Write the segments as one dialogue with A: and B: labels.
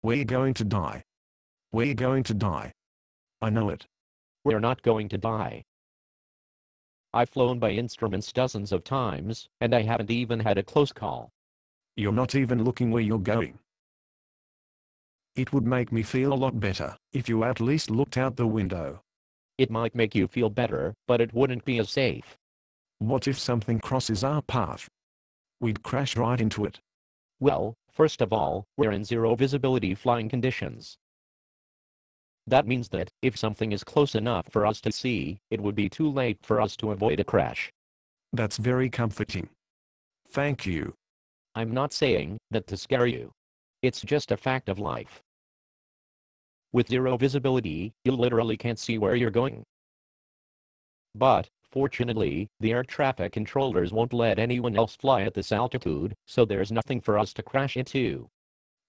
A: We're going to die. We're going to die. I know it.
B: We're not going to die. I've flown by instruments dozens of times, and I haven't even had a close call.
A: You're not even looking where you're going. It would make me feel a lot better if you at least looked out the window.
B: It might make you feel better, but it wouldn't be as safe.
A: What if something crosses our path? We'd crash right into it.
B: Well, first of all, we're in zero visibility flying conditions. That means that, if something is close enough for us to see, it would be too late for us to avoid a crash.
A: That's very comforting. Thank you.
B: I'm not saying that to scare you. It's just a fact of life. With zero visibility, you literally can't see where you're going. But, fortunately, the air traffic controllers won't let anyone else fly at this altitude, so there's nothing for us to crash into.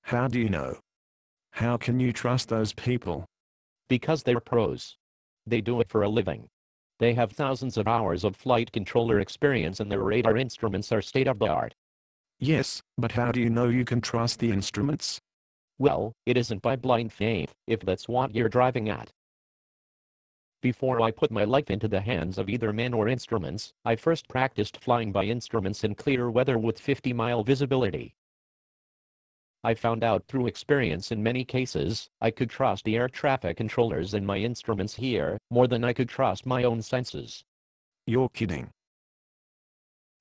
A: How do you know? How can you trust those people?
B: Because they're pros. They do it for a living. They have thousands of hours of flight controller experience and their radar instruments are state-of-the-art.
A: Yes, but how do you know you can trust the instruments?
B: Well, it isn't by blind faith, if that's what you're driving at. Before I put my life into the hands of either men or instruments, I first practiced flying by instruments in clear weather with 50-mile visibility. I found out through experience in many cases, I could trust the air traffic controllers and my instruments here, more than I could trust my own senses.
A: You're kidding.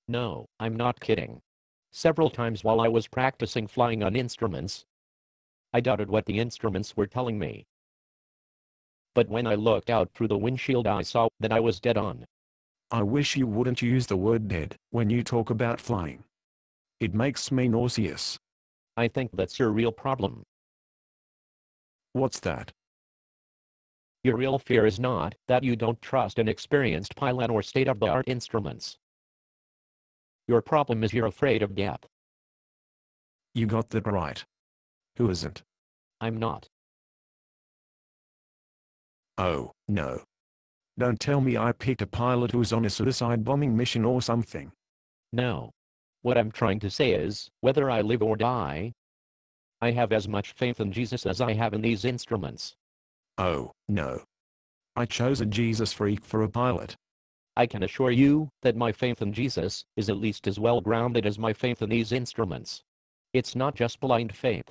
B: No, I'm not kidding. Several times while I was practicing flying on instruments, I doubted what the instruments were telling me. But when I looked out through the windshield I saw that I was dead on.
A: I wish you wouldn't use the word dead when you talk about flying. It makes me nauseous.
B: I think that's your real problem.
A: What's that?
B: Your real fear is not that you don't trust an experienced pilot or state-of-the-art instruments. Your problem is you're afraid of death.
A: You got that right. Who isn't?
B: I'm not.
A: Oh, no. Don't tell me I picked a pilot who's on a suicide bombing mission or something.
B: No. What I'm trying to say is, whether I live or die, I have as much faith in Jesus as I have in these instruments.
A: Oh, no. I chose a Jesus freak for a pilot.
B: I can assure you that my faith in Jesus is at least as well grounded as my faith in these instruments. It's not just blind faith.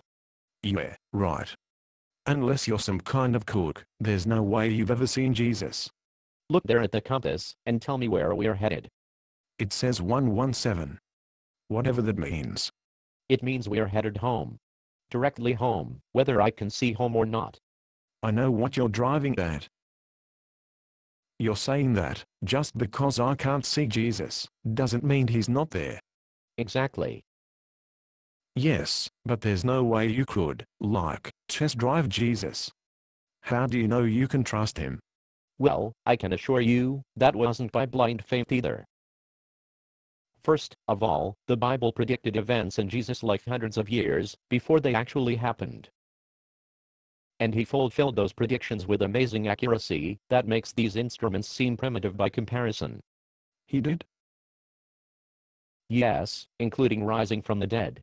A: Yeah, right. Unless you're some kind of kook, there's no way you've ever seen Jesus.
B: Look there at the compass and tell me where we're headed.
A: It says 117. Whatever that means.
B: It means we're headed home. Directly home, whether I can see home or not.
A: I know what you're driving at. You're saying that, just because I can't see Jesus, doesn't mean he's not there.
B: Exactly.
A: Yes, but there's no way you could, like, test drive Jesus. How do you know you can trust him?
B: Well, I can assure you, that wasn't by blind faith either. First of all, the Bible predicted events in Jesus' life hundreds of years before they actually happened. And he fulfilled those predictions with amazing accuracy that makes these instruments seem primitive by comparison.
A: He did?
B: Yes, including rising from the dead.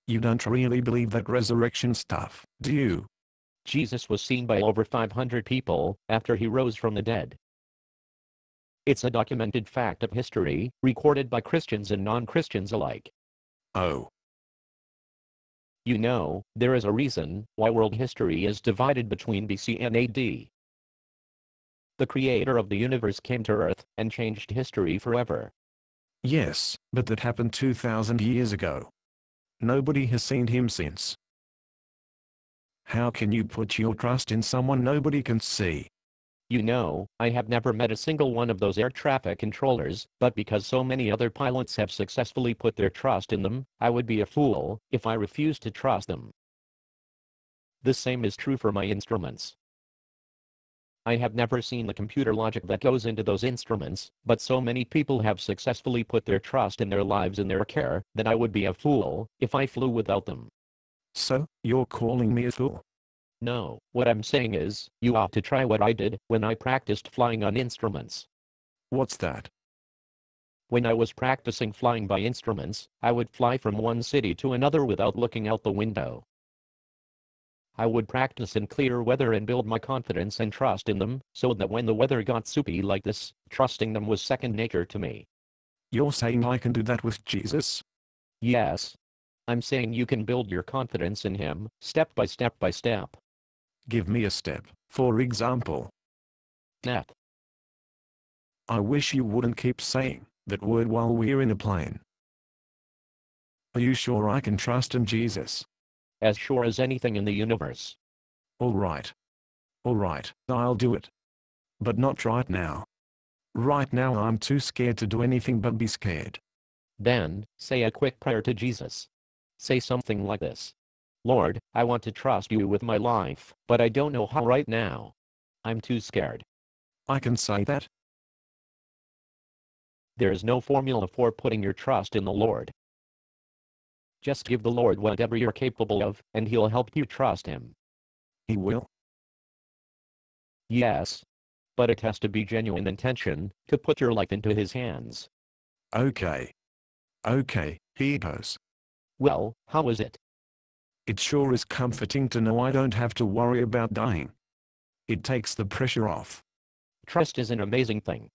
A: You don't really believe that resurrection stuff, do you?
B: Jesus was seen by over 500 people after he rose from the dead. It's a documented fact of history, recorded by Christians and non-Christians alike.
A: Oh.
B: You know, there is a reason why world history is divided between BC and AD. The creator of the universe came to Earth and changed history forever.
A: Yes, but that happened 2,000 years ago. Nobody has seen him since. How can you put your trust in someone nobody can see?
B: You know, I have never met a single one of those air traffic controllers, but because so many other pilots have successfully put their trust in them, I would be a fool if I refused to trust them. The same is true for my instruments. I have never seen the computer logic that goes into those instruments, but so many people have successfully put their trust in their lives and their care, that I would be a fool if I flew without them.
A: So, you're calling me a fool?
B: No, what I'm saying is, you ought to try what I did when I practiced flying on instruments.
A: What's that?
B: When I was practicing flying by instruments, I would fly from one city to another without looking out the window. I would practice in clear weather and build my confidence and trust in them, so that when the weather got soupy like this, trusting them was second nature to me.
A: You're saying I can do that with Jesus?
B: Yes. I'm saying you can build your confidence in him, step by step by step.
A: Give me a step, for example.
B: Step.
A: I wish you wouldn't keep saying that word while we're in a plane. Are you sure I can trust in Jesus?
B: As sure as anything in the universe.
A: Alright. Alright, I'll do it. But not right now. Right now I'm too scared to do anything but be scared.
B: Then, say a quick prayer to Jesus. Say something like this. Lord, I want to trust you with my life, but I don't know how right now. I'm too scared.
A: I can say that?
B: There is no formula for putting your trust in the Lord. Just give the Lord whatever you're capable of, and he'll help you trust him.
A: He will?
B: Yes. But it has to be genuine intention, to put your life into his hands.
A: Okay. Okay, here goes.
B: Well, how is it?
A: It sure is comforting to know I don't have to worry about dying. It takes the pressure off.
B: Trust is an amazing thing.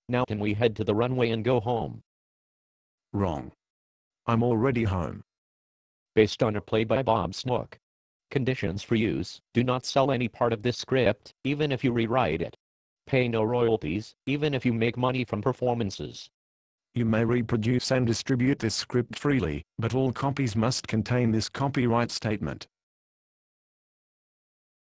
B: Now can we head to the runway and go home?
A: Wrong. I'm already home.
B: Based on a play by Bob Snook. Conditions for use: do not sell any part of this script, even if you rewrite it. Pay no royalties, even if you make money from performances.
A: You may reproduce and distribute this script freely, but all copies must contain this copyright statement.